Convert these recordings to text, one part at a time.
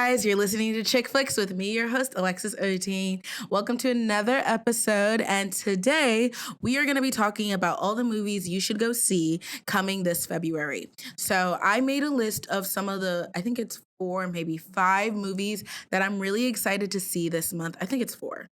guys, you're listening to ChickFlicks with me, your host, Alexis Oteen. Welcome to another episode, and today we are going to be talking about all the movies you should go see coming this February. So I made a list of some of the, I think it's 4, maybe 5 movies that I'm really excited to see this month. I think it's 4.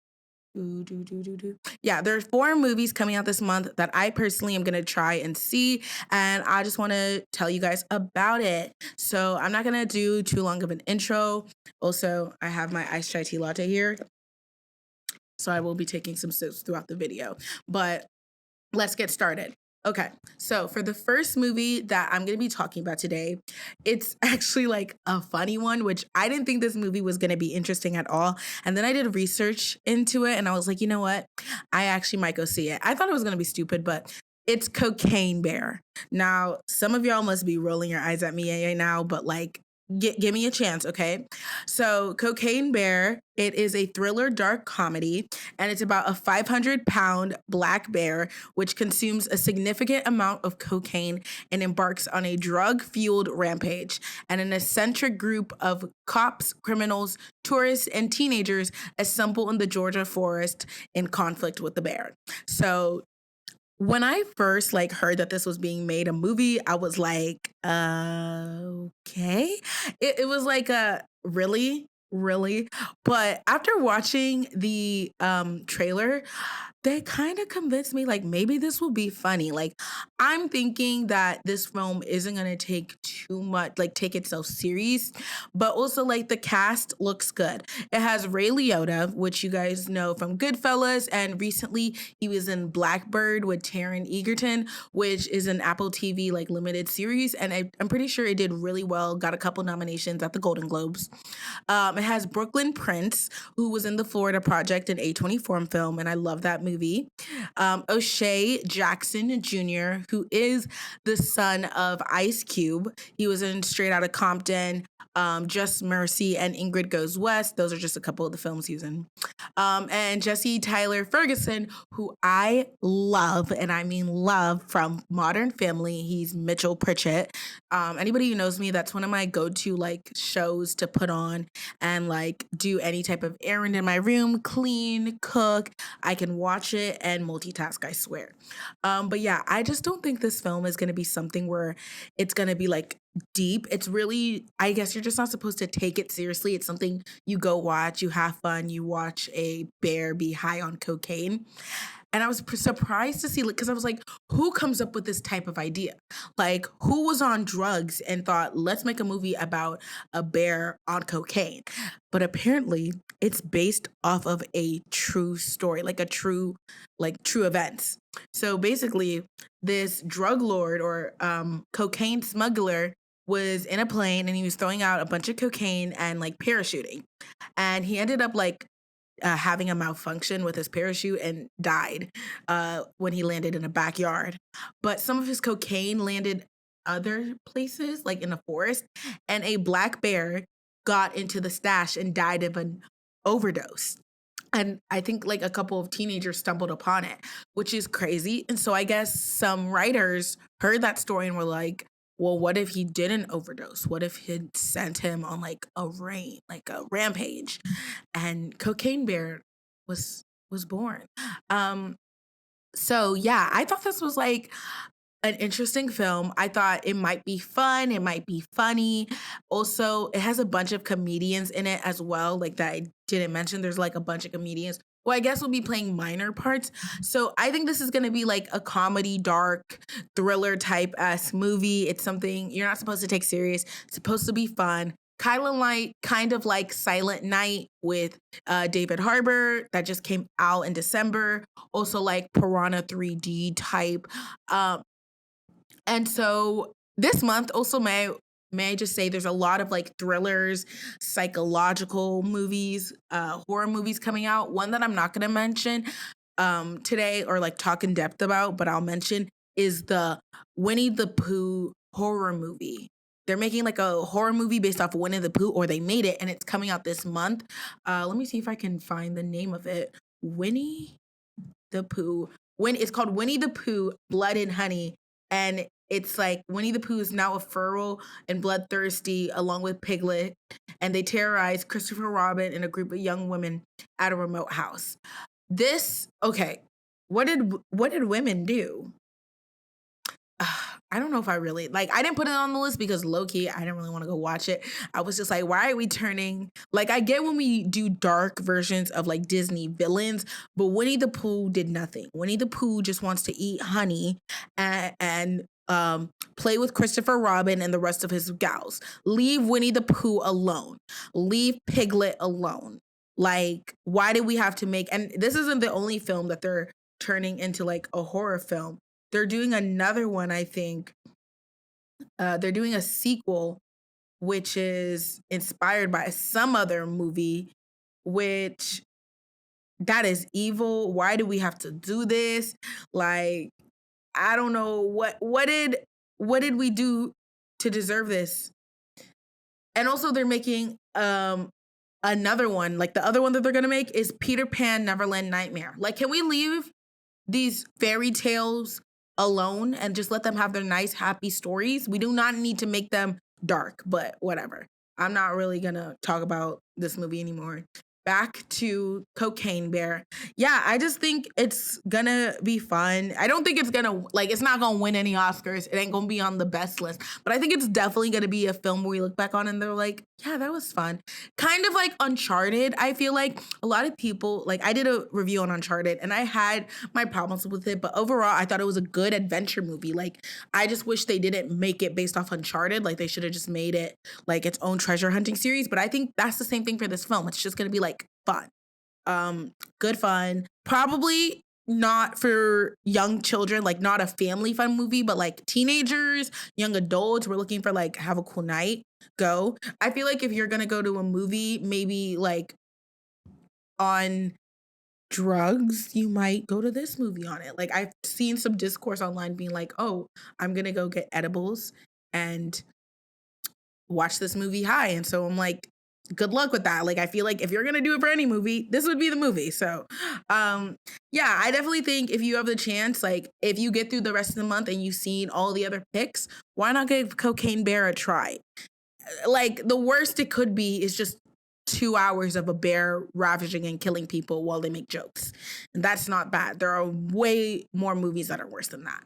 Yeah, there are 4 movies coming out this month that I personally am going to try and see, and I just want to tell you guys about it. So I'm not going to do too long of an intro. Also, I have my iced chai tea latte here, so I will be taking some sips throughout the video. But let's get started. Okay, so for the first movie that I'm going to be talking about today, it's actually like a funny one, which I didn't think this movie was going to be interesting at all. And then I did research into it and I was like, you know what? I actually might go see it. I thought it was going to be stupid, but it's Cocaine Bear. Now, some of y'all must be rolling your eyes at me right now, but like, give me a chance, okay? So Cocaine Bear, it is a thriller dark comedy, and it's about a 500-pound black bear which consumes a significant amount of cocaine and embarks on a drug-fueled rampage. And an eccentric group of cops, criminals, tourists, and teenagers assemble in the Georgia forest in conflict with the bear. So when I first heard that this was being made a movie, I was like, okay. It was like a really, really. But after watching the trailer, they kind of convinced me like maybe this will be funny. Like I'm thinking that this film isn't gonna take too much, like take itself serious, but also like the cast looks good. It has Ray Liotta, which you guys know from Goodfellas, and recently he was in Blackbird with Taron Egerton, which is an Apple TV like limited series, and I'm pretty sure it did really well. Got a couple nominations at the Golden Globes. It has Brooklyn Prince, who was in the Florida Project, an A24 film, and I love that movie. O'Shea Jackson Jr., who is the son of Ice Cube. He was in Straight Outta Compton, Just Mercy, and Ingrid Goes West. Those are just a couple of the films he's in. And Jesse Tyler Ferguson, who I love, and I mean love, from Modern Family. He's Mitchell Pritchett. Anybody who knows me, that's one of my go-to like shows to put on and like do any type of errand in my room, clean, cook. I can watch it and multitask, I swear. But yeah, I just don't think this film is going to be something where it's going to be like deep. It's really, I guess you're just not supposed to take it seriously. It's something you go watch, you have fun, you watch a bear be high on cocaine. And I was surprised to see, because I was like, who comes up with this type of idea? Like, who was on drugs and thought, let's make a movie about a bear on cocaine? But apparently, it's based off of a true story, like true events. So basically, this drug lord or cocaine smuggler was in a plane and he was throwing out a bunch of cocaine and like parachuting. And he ended up having a malfunction with his parachute and died when he landed in a backyard. But some of his cocaine landed other places, like in a forest, and a black bear got into the stash and died of an overdose. And I think like a couple of teenagers stumbled upon it, which is crazy. And so I guess some writers heard that story and were like, well, what if he didn't overdose? What if he'd sent him on like a rampage? And Cocaine Bear was born. So yeah, I thought this was like an interesting film. I thought it might be fun. It might be funny. Also, it has a bunch of comedians in it as well. Like that I didn't mention. There's like a bunch of comedians who I guess will be playing minor parts. So I think this is going to be like a comedy, dark, thriller type movie. It's something you're not supposed to take serious. It's supposed to be fun. Kind of like Silent Night with David Harbour that just came out in December. Also like Piranha 3D type. And so this month also may I just say there's a lot of like thrillers, psychological movies, horror movies coming out. One that I'm not going to mention today or like talk in depth about, but I'll mention is the Winnie the Pooh horror movie. They're making like a horror movie based off of Winnie the Pooh, or they made it, and it's coming out this month. Let me see if I can find the name of it. Winnie the Pooh. It's called Winnie the Pooh, Blood and Honey, and it's like Winnie the Pooh is now a feral and bloodthirsty along with Piglet, and they terrorize Christopher Robin and a group of young women at a remote house. This okay. What did women do? I don't know if I really like. I didn't put it on the list because low key, I didn't really want to go watch it. I was just like, why are we turning? Like, I get when we do dark versions of like Disney villains, but Winnie the Pooh did nothing. Winnie the Pooh just wants to eat honey and play with Christopher Robin and the rest of his gals. Leave Winnie the Pooh alone. Leave Piglet alone. Like, why did we have to make? And this isn't the only film that they're turning into like a horror film. They're doing another one, I think. They're doing a sequel, which is inspired by some other movie, which that is evil. Why do we have to do this? Like, I don't know what did we do to deserve this? And also they're making another one. Like the other one that they're gonna make is Peter Pan Neverland Nightmare. Like, can we leave these fairy tales alone and just let them have their nice, happy stories? We do not need to make them dark, but whatever. I'm not really gonna talk about this movie anymore. Back to Cocaine Bear. Yeah, I just think it's gonna be fun. I don't think it's gonna, like, it's not gonna win any Oscars. It ain't gonna be on the best list. But I think it's definitely gonna be a film where we look back on and they're like, yeah, that was fun. Kind of like Uncharted. I feel like a lot of people, like, I did a review on Uncharted and I had my problems with it. But overall, I thought it was a good adventure movie. Like, I just wish they didn't make it based off Uncharted. Like, they should have just made it like its own treasure hunting series. But I think that's the same thing for this film. It's just gonna be like fun. Good fun. Probably not for young children, like not a family fun movie, but like teenagers, young adults, we're looking for like have a cool night, go. I feel like if you're gonna go to a movie, maybe like on drugs, you might go to this movie on it. Like, I've seen some discourse online being like, oh, I'm gonna go get edibles and watch this movie high. And so I'm like, good luck with that. Like, I feel like if you're gonna do it for any movie, this would be the movie. So yeah, I definitely think if you have the chance, like if you get through the rest of the month and you've seen all the other picks, why not give Cocaine Bear a try? Like, the worst it could be is just 2 hours of a bear ravaging and killing people while they make jokes. And that's not bad. There are way more movies that are worse than that.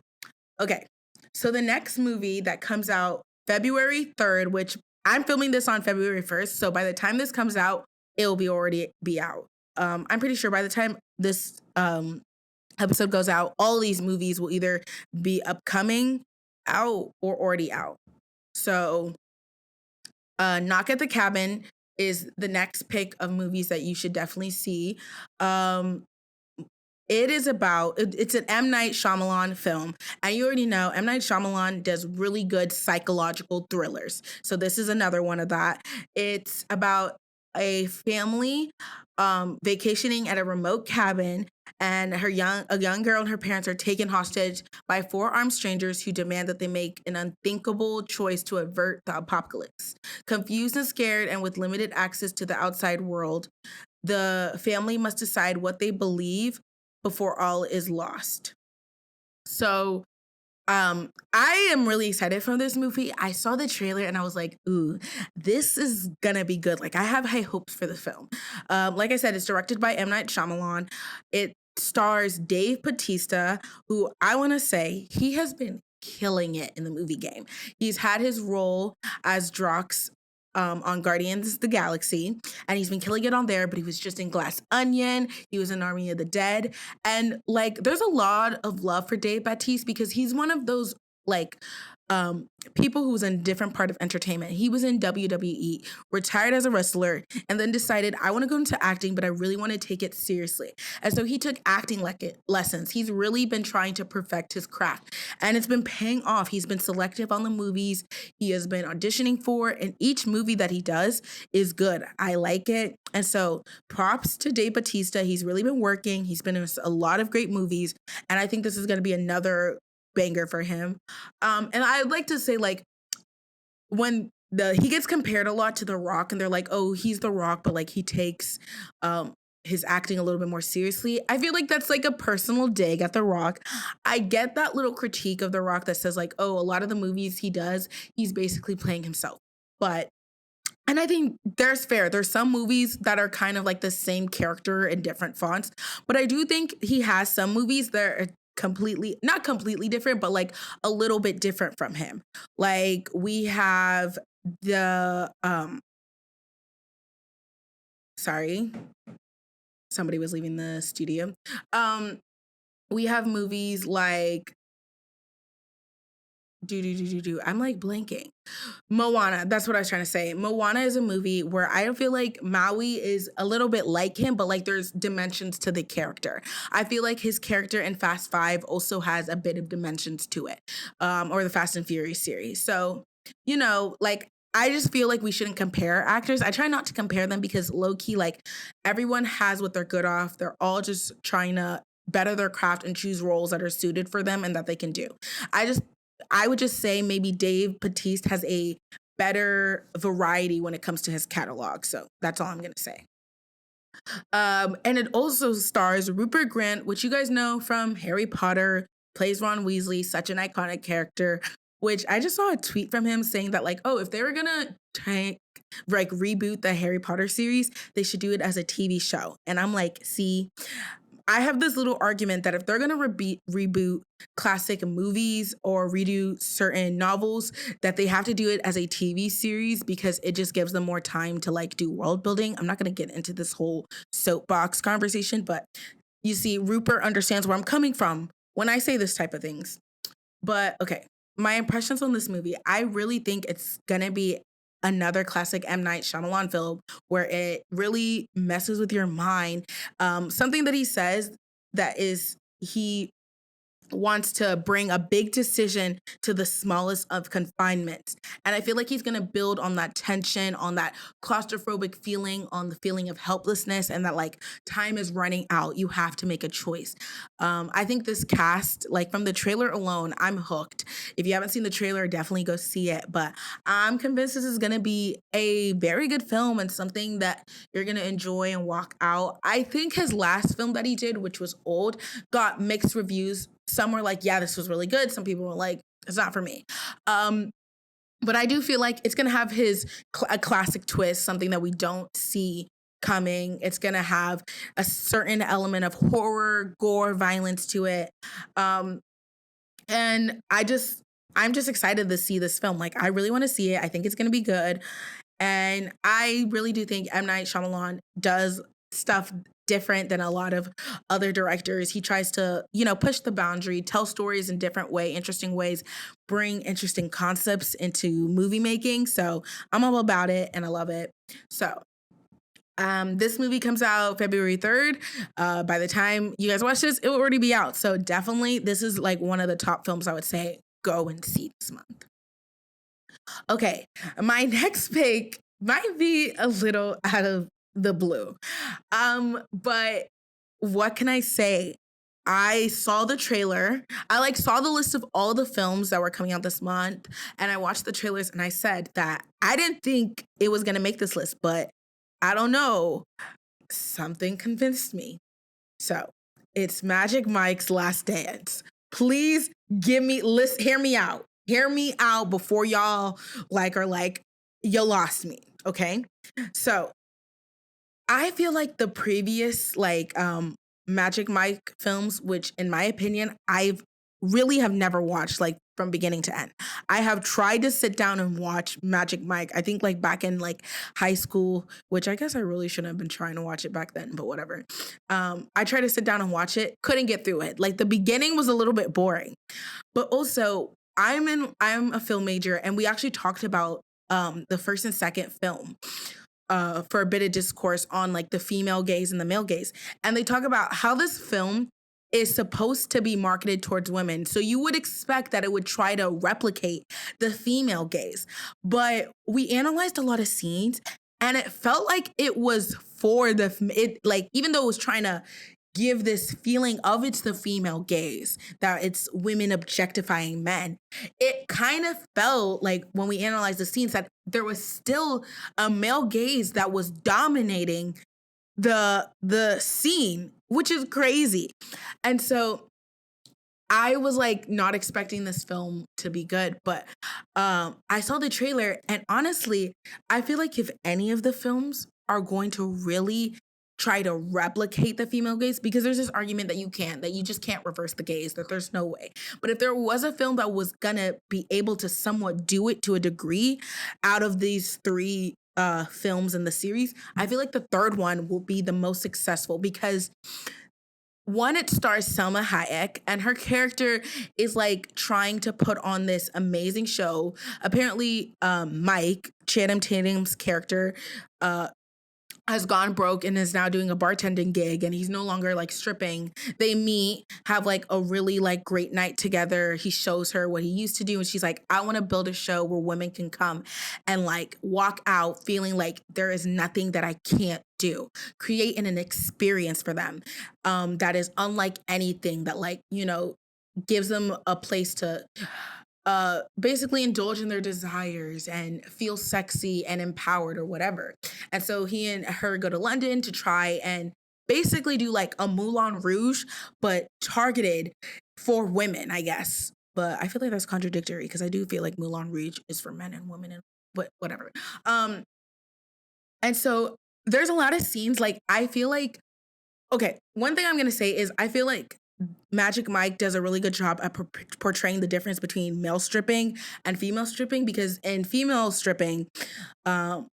Okay, so the next movie that comes out February 3rd, which I'm filming this on February 1st. So by the time this comes out, it'll be already be out. I'm pretty sure by the time this episode goes out, all these movies will either be upcoming, out, or already out. So Knock at the Cabin is the next pick of movies that you should definitely see. It is about, it's an M. Night Shyamalan film. And you already know M. Night Shyamalan does really good psychological thrillers. So this is another one of that. It's about a family vacationing at a remote cabin, and a young girl and her parents are taken hostage by four armed strangers who demand that they make an unthinkable choice to avert the apocalypse. Confused and scared and with limited access to the outside world, the family must decide what they believe before all is lost. So I am really excited for this movie. I saw the trailer and I was like, ooh, this is gonna be good. Like, I have high hopes for the film. Like I said, it's directed by M. Night Shyamalan. It stars Dave Bautista, who I want to say he has been killing it in the movie game. He's had his role as Drox on Guardians of the Galaxy, and he's been killing it on there, but he was just in Glass Onion, he was in Army of the Dead, and like there's a lot of love for Dave Bautista because he's one of those like people who's in different part of entertainment. He was in WWE, retired as a wrestler, and then decided, I want to go into acting, but I really want to take it seriously. And so he took acting lessons. He's really been trying to perfect his craft, and it's been paying off. He's been selective on the movies he has been auditioning for, and each movie that he does is good. I like it. And so props to Dave Bautista. He's really been working. He's been in a lot of great movies, and I think this is going to be another banger for him. And I'd like to say, like, when he gets compared a lot to The Rock, and they're like, oh, he's The Rock, but like he takes his acting a little bit more seriously. I feel like that's like a personal dig at The Rock. I get that little critique of The Rock that says like, oh, a lot of the movies he does, he's basically playing himself. But and I think there's fair. There's some movies that are kind of like the same character in different fonts, but I do think he has some movies that are completely not completely different, but like a little bit different from him. Like we have the sorry, somebody was leaving the studio. Um we have movies like I'm like blanking. Moana, that's what I was trying to say. Moana is a movie where I feel like Maui is a little bit like him, but like there's dimensions to the character. I feel like his character in Fast Five also has a bit of dimensions to it, or the Fast and Furious series. So, like I just feel like we shouldn't compare actors. I try not to compare them because low key, like everyone has what they're good off. They're all just trying to better their craft and choose roles that are suited for them and that they can do. I just I would just say maybe Dave Bautista has a better variety when it comes to his catalog. So that's all I'm gonna say. And it also stars Rupert Grint, which you guys know from Harry Potter, plays Ron Weasley, such an iconic character. Which I just saw a tweet from him saying that, like, oh, if they were gonna like reboot the Harry Potter series, they should do it as a TV show. And I'm like, see, I have this little argument that if they're gonna reboot classic movies or redo certain novels, that they have to do it as a TV series because it just gives them more time to like do world building. I'm not gonna get into this whole soapbox conversation, but you see, Rupert understands where I'm coming from when I say this type of things. But okay, my impressions on this movie, I really think it's gonna be another classic M. Night Shyamalan film where it really messes with your mind. Something that he says that is he wants to bring a big decision to the smallest of confinements. And I feel like he's going to build on that tension, on that claustrophobic feeling, on the feeling of helplessness, and that like time is running out. You have to make a choice. I think this cast, like from the trailer alone, I'm hooked. If you haven't seen the trailer, definitely go see it. But I'm convinced this is going to be a very good film and something that you're going to enjoy and walk out. I think his last film that he did, which was Old, got mixed reviews. Some were like, yeah, this was really good. Some people were like, it's not for me. But I do feel like it's going to have a classic twist, something that we don't see coming. It's going to have a certain element of horror, gore, violence to it. And I'm just excited to see this film. Like, I really want to see it. I think it's going to be good. And I really do think M. Night Shyamalan does stuff different than a lot of other directors. He tries to, push the boundary, tell stories in different interesting ways, bring interesting concepts into movie making. So I'm all about it and I love it. So this movie comes out February 3rd. By the time you guys watch this, it will already be out. So definitely this is like one of the top films I would say go and see this month. Okay, my next pick might be a little out of the blue. But what can I say? I saw the trailer. I like saw the list of all the films that were coming out this month, and I watched the trailers and I said that I didn't think it was going to make this list, but I don't know. Something convinced me. So, it's Magic Mike's Last Dance. Please hear me out. Hear me out before y'all are like, you lost me, okay? So, I feel like the previous Magic Mike films, which in my opinion, I've really have never watched like from beginning to end. I have tried to sit down and watch Magic Mike. I think like back in like high school, which I guess I really shouldn't have been trying to watch it back then, but whatever. I tried to sit down and watch it, couldn't get through it. Like the beginning was a little bit boring. But also I'm a film major and we actually talked about the first and second film for a bit of discourse on like the female gaze and the male gaze. And they talk about how this film is supposed to be marketed towards women. So you would expect that it would try to replicate the female gaze. But we analyzed a lot of scenes and it felt like it was for even though it was trying to give this feeling of it's the female gaze, that it's women objectifying men. It kind of felt like when we analyzed the scenes that there was still a male gaze that was dominating the scene, which is crazy. And so I was like not expecting this film to be good, but I saw the trailer and honestly, I feel like if any of the films are going to really try to replicate the female gaze, because there's this argument that you can't, that you just can't reverse the gaze, that there's no way. But if there was a film that was gonna be able to somewhat do it to a degree out of these three films in the series, I feel like the third one will be the most successful because one, it stars Selma Hayek, and her character is like trying to put on this amazing show. Apparently, Mike, Channing Tatum's character, uh, has gone broke and is now doing a bartending gig and he's no longer like stripping. They meet, have like a really like great night together. He shows her what he used to do and she's like, I want to build a show where women can come and like walk out feeling like there is nothing that I can't do. Create an experience for them that is unlike anything that like, you know, gives them a place to basically indulge in their desires and feel sexy and empowered or whatever. And so he and her go to London to try and basically do like a Moulin Rouge, but targeted for women, I guess. But I feel like that's contradictory because I do feel like Moulin Rouge is for men and women and but whatever. And so there's a lot of scenes like I feel like okay, one thing I'm gonna say is I feel like Magic Mike does a really good job at portraying the difference between male stripping and female stripping because in female stripping, um,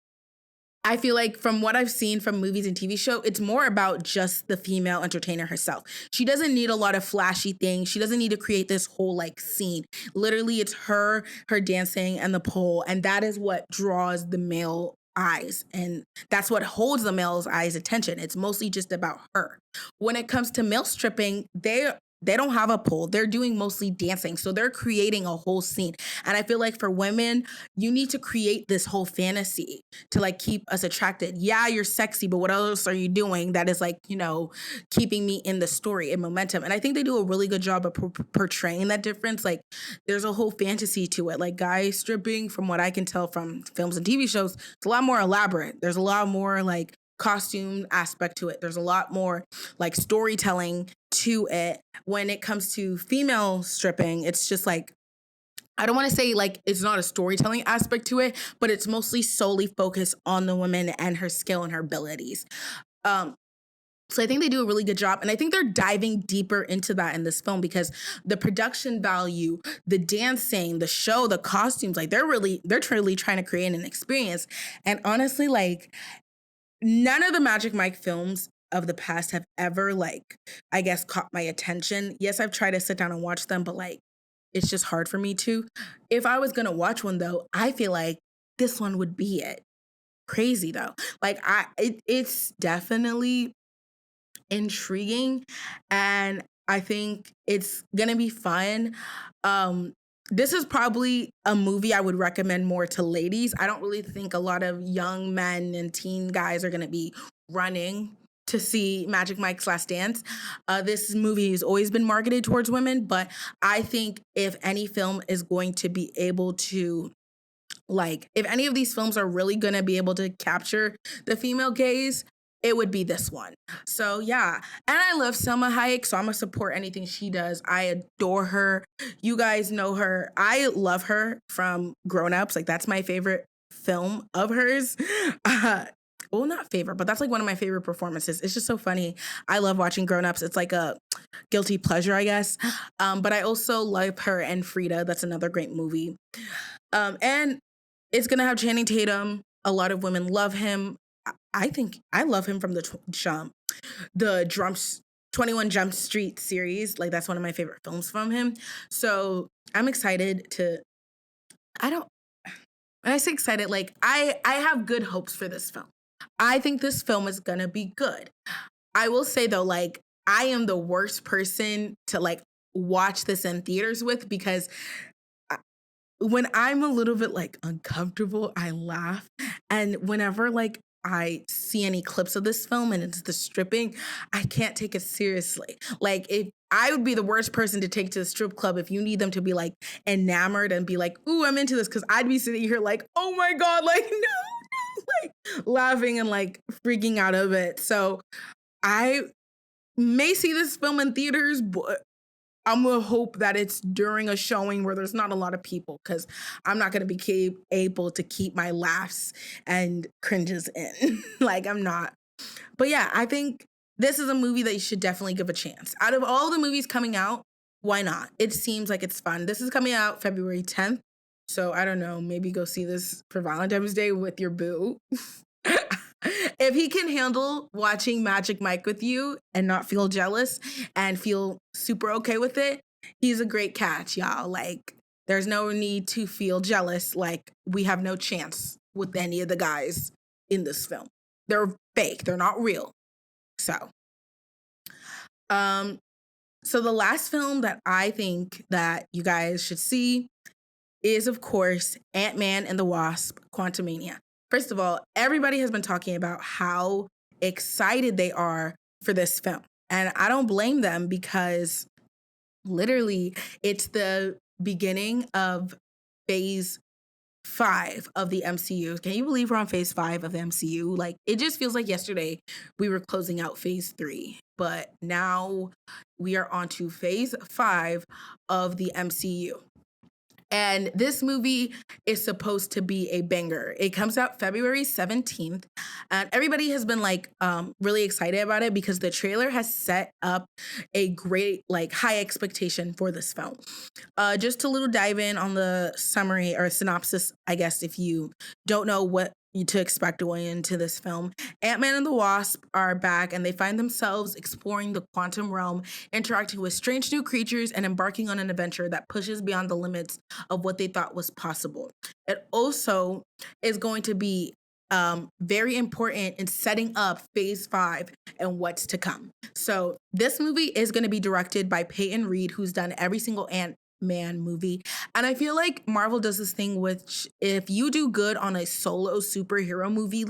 I feel like from what I've seen from movies and TV show, it's more about just the female entertainer herself. She doesn't need a lot of flashy things. She doesn't need to create this whole like scene. Literally, it's her dancing and the pole, and that is what draws the male eyes and that's what holds the male's eyes attention. It's mostly just about her. When it comes to male stripping, they don't have a pole. They're doing mostly dancing. So they're creating a whole scene. And I feel like for women, you need to create this whole fantasy to like keep us attracted. Yeah, you're sexy, but what else are you doing that is like, you know, keeping me in the story and momentum? And I think they do a really good job of portraying that difference. Like there's a whole fantasy to it. Like guy stripping, from what I can tell from films and TV shows, it's a lot more elaborate. There's a lot more like costume aspect to it. There's a lot more like storytelling to it. When it comes to female stripping, it's just like I don't want to say like it's not a storytelling aspect to it, but it's mostly solely focused on the woman and her skill and her abilities. Um, so I think they do a really good job. And I think they're diving deeper into that in this film because the production value, the dancing, the show, the costumes, like they're truly trying to create an experience. And honestly, like none of the Magic Mike films of the past have ever like, I guess, caught my attention. Yes, I've tried to sit down and watch them, but like it's just hard for me to. If I was gonna watch one though, I feel like this one would be it. Crazy though. Like it's definitely intriguing and I think it's gonna be fun. Um this is probably a movie I would recommend more to ladies. I don't really think a lot of young men and teen guys are gonna be running to see Magic Mike's Last Dance. This movie has always been marketed towards women, but I think if any film is going to be able to like, if any of these films are really going to be able to capture the female gaze, it would be this one. So yeah, and I love Selma Hayek, so I'm gonna support anything she does. I adore her. You guys know her. I love her from Grown Ups. Like that's my favorite film of hers. Well, not favorite, but that's like one of my favorite performances. It's just so funny. I love watching Grown Ups. It's like a guilty pleasure, I guess. But I also love her and Frida. That's another great movie. And it's gonna have Channing Tatum. A lot of women love him. I think I love him from the 21 Jump Street series. Like that's one of my favorite films from him. So I'm excited to. I don't. When I say excited, like I have good hopes for this film. I think this film is gonna be good. I will say though, like I am the worst person to like watch this in theaters with because when I'm a little bit like uncomfortable, I laugh. And whenever like I see any clips of this film and it's the stripping, I can't take it seriously. Like if I would be the worst person to take to the strip club if you need them to be like enamored and be like, ooh, I'm into this. Cause I'd be sitting here like, oh my God, like, no, like laughing and like freaking out of it. So I may see this film in theaters, but I'm gonna hope that it's during a showing where there's not a lot of people, because I'm not gonna be able to keep my laughs and cringes in. Like, I'm not. But yeah, I think this is a movie that you should definitely give a chance. Out of all the movies coming out, why not? It seems like it's fun. This is coming out February 10th. So I don't know, maybe go see this for Valentine's Day with your boo. If he can handle watching Magic Mike with you and not feel jealous and feel super okay with it, he's a great catch, y'all. Like, there's no need to feel jealous. Like, we have no chance with any of the guys in this film. They're fake. They're not real. Um, so the last film that I think that you guys should see is, of course, Ant-Man and the Wasp: Quantumania. First of all, everybody has been talking about how excited they are for this film. And I don't blame them, because literally it's the beginning of phase 5 of the MCU. Can you believe we're on phase 5 of the MCU? Like, it just feels like yesterday we were closing out phase 3, but now we are on to phase 5 of the MCU. And this movie is supposed to be a banger. It comes out February 17th. And everybody has been like really excited about it, because the trailer has set up a great, like, high expectation for this film. Just a little dive in on the summary or synopsis, I guess, if you don't know what to expect going into this film. Ant-Man and the Wasp are back, and they find themselves exploring the quantum realm, interacting with strange new creatures, and embarking on an adventure that pushes beyond the limits of what they thought was possible. It also is going to be very important in setting up phase 5 and what's to come. So this movie is going to be directed by Peyton Reed, who's done every single Ant-Man movie. And I feel like Marvel does this thing, which if you do good on a solo superhero movie,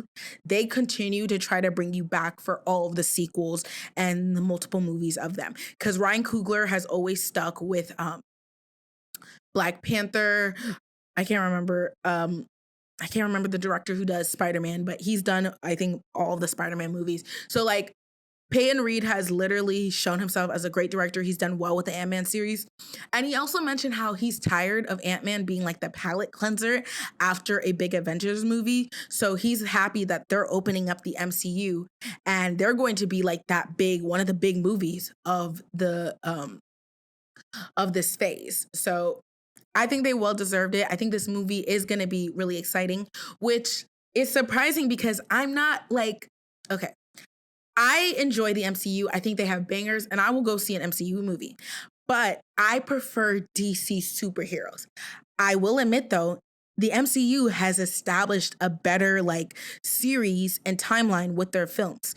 they continue to try to bring you back for all of the sequels and the multiple movies of them. Because Ryan Coogler has always stuck with Black Panther. I can't remember the director who does Spider-Man, but he's done, I think, all of the Spider-Man movies. So, like, Peyton Reed has literally shown himself as a great director. He's done well with the Ant-Man series. And he also mentioned how he's tired of Ant-Man being like the palate cleanser after a big Avengers movie. So he's happy that they're opening up the MCU, and they're going to be like one of the big movies of the of this phase. So I think they well deserved it. I think this movie is going to be really exciting, which is surprising, because I'm not like, okay, I enjoy the MCU. I think they have bangers, and I will go see an MCU movie. But I prefer DC superheroes. I will admit, though, the MCU has established a better, like, series and timeline with their films.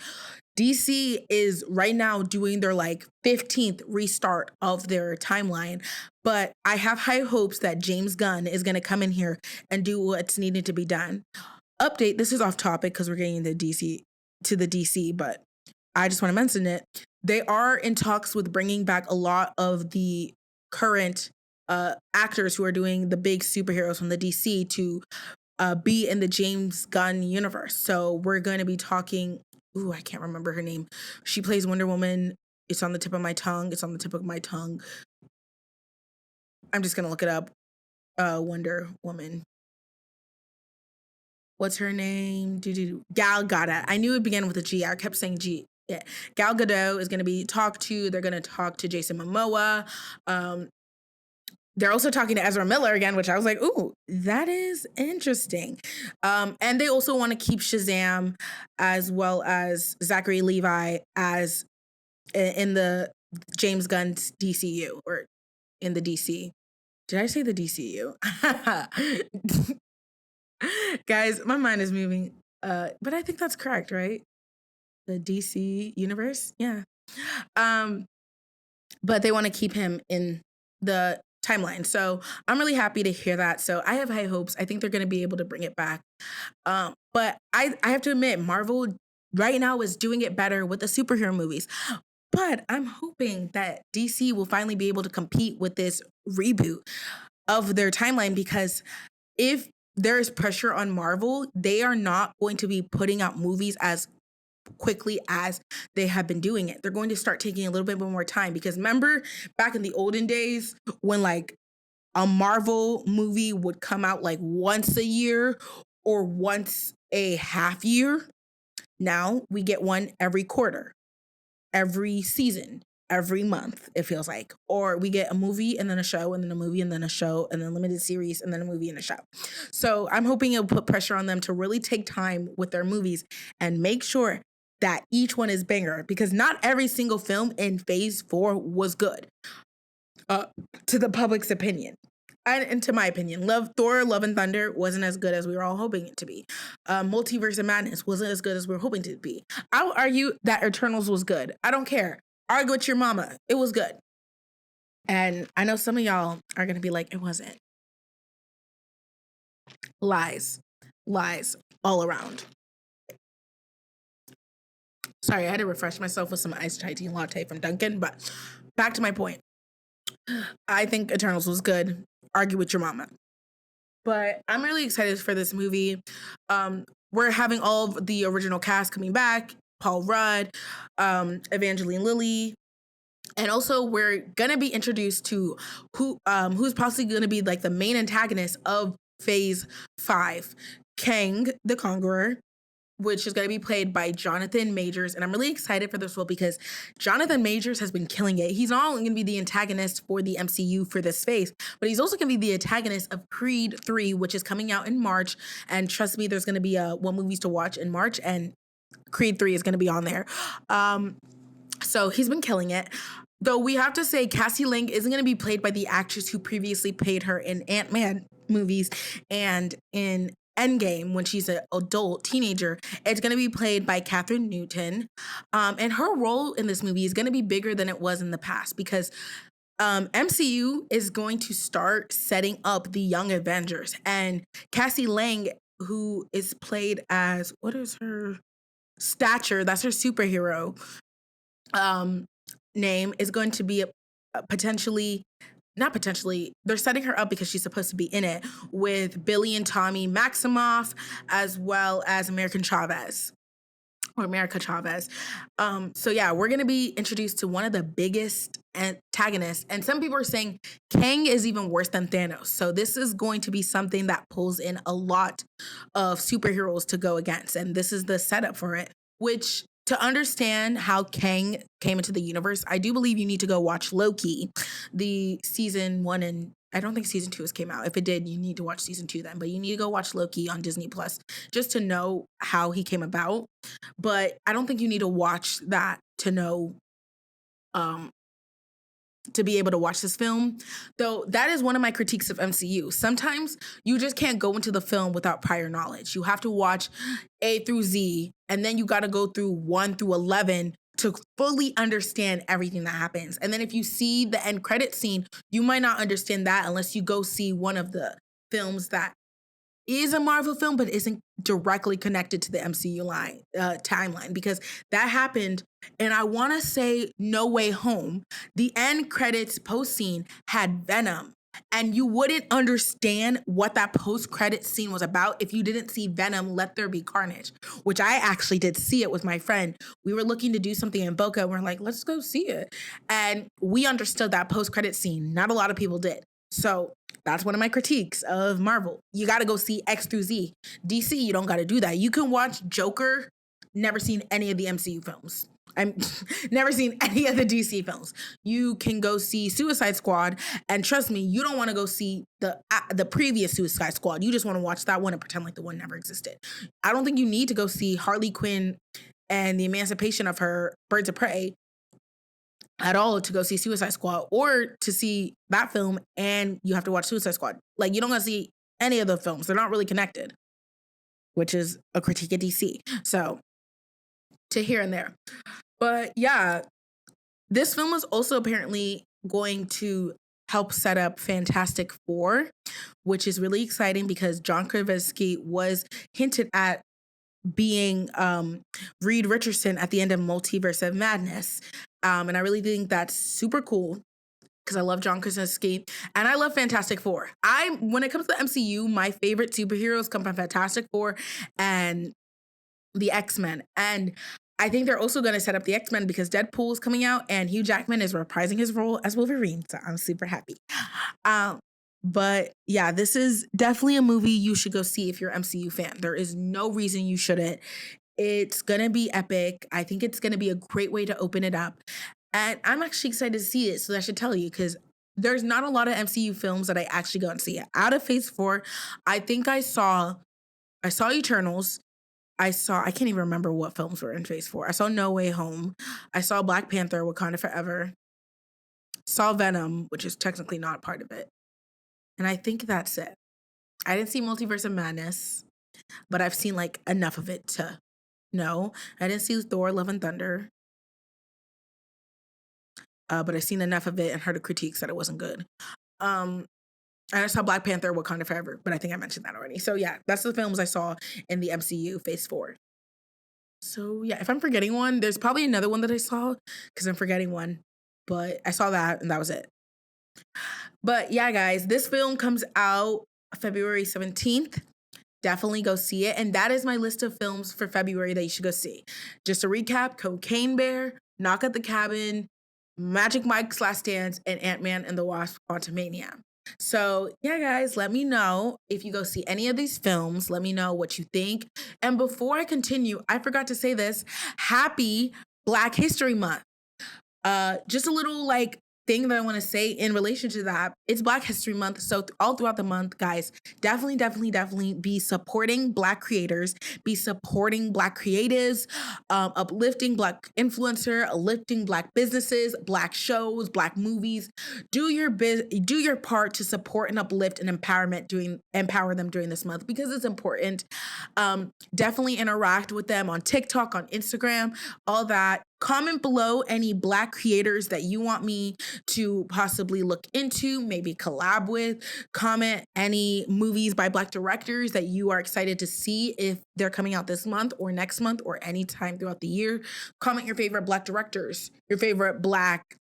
DC is right now doing their, like, 15th restart of their timeline, but I have high hopes that James Gunn is going to come in here and do what's needed to be done. Update, this is off topic because we're getting the DC, but I just want to mention it. They are in talks with bringing back a lot of the current actors who are doing the big superheroes from the DC to be in the James Gunn universe. So we're going to be talking, I can't remember her name. She plays Wonder Woman. It's on the tip of my tongue. I'm just going to look it up. Wonder Woman. What's her name? Gal Gadot. I knew it began with a G. I kept saying G. Yeah. Gal Gadot is going to be talked to. They're going to talk to Jason Momoa. They're also talking to Ezra Miller again, which I was like, ooh, that is interesting. And they also want to keep Shazam as well as Zachary Levi as in the James Gunn's DCU, or in the DC. Did I say the DCU? Guys, my mind is moving. But I think that's correct, right? The DC universe? Yeah. But they want to keep him in the timeline. So I'm really happy to hear that. So I have high hopes. I think they're going to be able to bring it back. But I have to admit, Marvel right now is doing it better with the superhero movies. But I'm hoping that DC will finally be able to compete with this reboot of their timeline, because if there is pressure on Marvel. They are not going to be putting out movies as quickly as they have been doing it. They're going to start taking a little bit more time because remember back in the olden days when like a Marvel movie would come out like once a year or once a half year. Now we get one every quarter, every season, every month, it feels like. Or we get a movie and then a show and then a movie and then a show and then a limited series and then a movie and a show. So I'm hoping it'll put pressure on them to really take time with their movies and make sure that each one is banger because not every single film in phase 4 was good to the public's opinion. And to my opinion, Thor, Love and Thunder wasn't as good as we were all hoping it to be. Multiverse of Madness wasn't as good as we were hoping it to be. I would argue that Eternals was good. I don't care. Argue with your mama. It was good. And I know some of y'all are going to be like, it wasn't. Lies. Lies all around. Sorry, I had to refresh myself with some iced chai tea latte from Dunkin', but back to my point. I think Eternals was good. Argue with your mama. But I'm really excited for this movie. We're having all of the original cast coming back. Paul Rudd, Evangeline Lilly. And also we're going to be introduced to who's possibly going to be like the main antagonist of Phase 5. Kang the Conqueror, which is going to be played by Jonathan Majors. And I'm really excited for this role because Jonathan Majors has been killing it. He's not only going to be the antagonist for the MCU for this phase, but he's also going to be the antagonist of Creed 3, which is coming out in March. And trust me, there's going to be one movies to watch in March, and Creed 3 is going to be on there. So he's been killing it. Though we have to say Cassie Lang isn't going to be played by the actress who previously played her in Ant-Man movies and in Endgame when she's an adult teenager. It's going to be played by Catherine Newton. And her role in this movie is going to be bigger than it was in the past because MCU is going to start setting up the Young Avengers. And Cassie Lang, who is played as, what is her stature? That's her superhero name, is going to be not potentially, they're setting her up because she's supposed to be in it with Billy and Tommy Maximoff, as well as America Chavez. So yeah, we're going to be introduced to one of the biggest antagonists. And some people are saying Kang is even worse than Thanos. So this is going to be something that pulls in a lot of superheroes to go against. And this is the setup for it, which to understand how Kang came into the universe, I do believe you need to go watch Loki, the season 1, and I don't think season 2 has came out. If it did, you need to watch season 2 then, but you need to go watch Loki on Disney Plus just to know how he came about. But I don't think you need to watch that to know, to be able to watch this film. Though that is one of my critiques of MCU. Sometimes you just can't go into the film without prior knowledge. You have to watch A through Z, and then you got to go through 1 through 11 to fully understand everything that happens. And then if you see the end credit scene, you might not understand that unless you go see one of the films that is a Marvel film but isn't directly connected to the MCU timeline, because that happened. And I want to say No Way Home, the end credits post scene had Venom, and you wouldn't understand what that post credit scene was about if you didn't see Venom Let There Be Carnage, which I actually did see it with my friend. We were looking to do something in Boca and we're like, let's go see it. And we understood that post credit scene. Not a lot of people did. So that's one of my critiques of Marvel. You got to go see X through Z. DC, you don't got to do that. You can watch Joker, never seen any of the MCU films. I'm never seen any of the DC films. You can go see Suicide Squad, and trust me, you don't want to go see the previous Suicide Squad. You just want to watch that one and pretend like the one never existed. I don't think you need to go see Harley Quinn and the Emancipation of Her, Birds of Prey, at all to go see Suicide Squad, or to see that film and you have to watch Suicide Squad. Like, you don't got to see any of the films. They're not really connected, which is a critique of DC. So, to here and there. But yeah, this film was also apparently going to help set up Fantastic Four, which is really exciting because John Krasinski was hinted at being Reed Richardson at the end of Multiverse of Madness. And I really think that's super cool. because I love John Krasinski and I love Fantastic Four. When it comes to the MCU, my favorite superheroes come from Fantastic Four and the X-Men. And I think they're also going to set up the X-Men because Deadpool is coming out and Hugh Jackman is reprising his role as Wolverine. So I'm super happy. Um, but yeah, this is definitely a movie you should go see if you're an MCU fan. There is no reason you shouldn't. It's going to be epic. I think it's going to be a great way to open it up. And I'm actually excited to see it. So I should tell you because there's not a lot of MCU films that I actually go and see. Out of Phase 4, I think I saw Eternals. I can't even remember what films were in Phase 4. I saw No Way Home. I saw Black Panther, Wakanda Forever. Saw Venom, which is technically not part of it. And I think that's it. I didn't see Multiverse of Madness, but I've seen like enough of it to know. I didn't see Thor, Love and Thunder. But I've seen enough of it and heard the critiques that it wasn't good. And I saw Black Panther, Wakanda Forever, but I think I mentioned that already. So yeah, that's the films I saw in the MCU Phase 4. So yeah, if I'm forgetting one, there's probably another one that I saw because I'm forgetting one. But I saw that and that was it. But yeah, guys, this film comes out February 17th. Definitely go see it. And that is my list of films for February that you should go see. Just to recap, Cocaine Bear, Knock at the Cabin, Magic Mike's Last Dance, and Ant-Man and the Wasp: Quantumania. So yeah, guys, let me know if you go see any of these films. Let me know what you think. And before I continue, I forgot to say this. Happy Black History Month. Just a little like thing that I want to say in relation to that. It's Black History Month. So all throughout the month, guys, definitely be supporting Black creators, be supporting Black creatives, uplifting Black influencer, uplifting Black businesses, Black shows, Black movies. Do your part to support and uplift and empower them during this month because it's important. Definitely interact with them on TikTok, on Instagram, all that. Comment below any Black creators that you want me to possibly look into, maybe collab with. Comment any movies by Black directors that you are excited to see if they're coming out this month or next month or anytime throughout the year. Comment your favorite Black directors, your favorite Black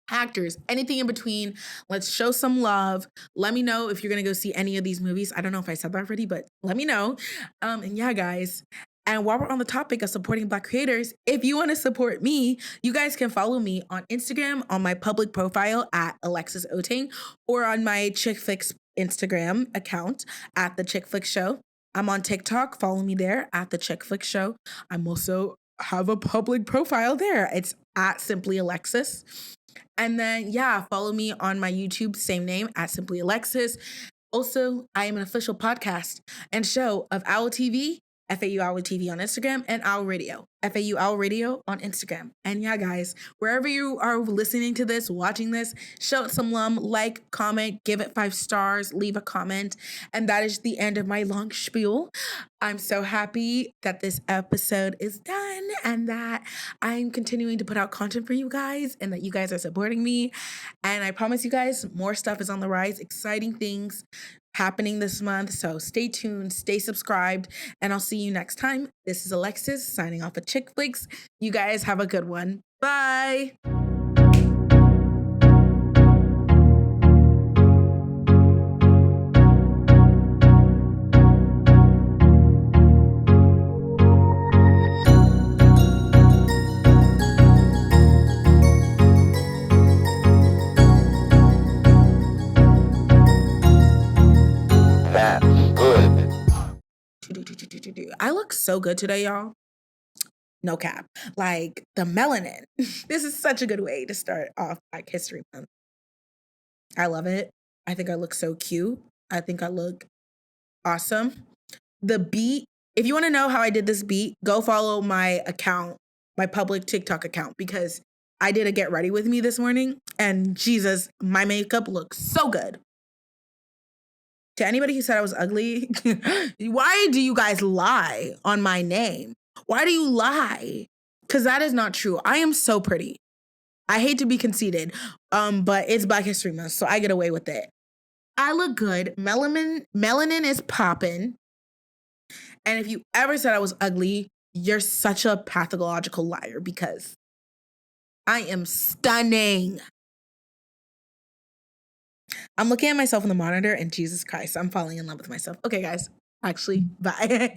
actors, anything in between. Let's show some love. Let me know if you're going to go see any of these movies. I don't know if I said that already, but let me know. And yeah, guys. And while we're on the topic of supporting Black creators, if you want to support me, you guys can follow me on Instagram on my public profile at Alexis Oting or on my ChickFlicks Instagram account at the ChickFlicks Show. I'm on TikTok. Follow me there at the ChickFlicks Show. I'm also have a public profile there. It's at Simply Alexis. And then, yeah, follow me on my YouTube, same name, at Simply Alexis. Also, I am an official podcast and show of Owl TV, FAU Owl TV on Instagram, and OwlRadio, FAU OwlRadio on Instagram. And yeah, guys, wherever you are listening to this, watching this, show it some love, like, comment, give it 5 stars, leave a comment. And that is the end of my long spiel. I'm so happy that this episode is done and that I'm continuing to put out content for you guys and that you guys are supporting me. And I promise you guys, more stuff is on the rise, exciting things happening this month. So stay tuned, stay subscribed, and I'll see you next time. This is Alexis signing off of ChickFlicks. You guys have a good one. Bye. I look so good today, y'all. No cap. Like the melanin. This is such a good way to start off Black History Month. I love it. I think I look so cute. I think I look awesome. The beat, if you want to know how I did this beat, go follow my account, my public TikTok account, because I did a get ready with me this morning and Jesus, my makeup looks so good. To anybody who said I was ugly, why do you guys lie on my name? Why do you lie? Because that is not true. I am so pretty. I hate to be conceited, but it's Black History Month, so I get away with it. I look good. Melanin is popping. And if you ever said I was ugly, you're such a pathological liar because I am stunning. I'm looking at myself in the monitor and Jesus Christ, I'm falling in love with myself. Okay, guys. Actually, bye.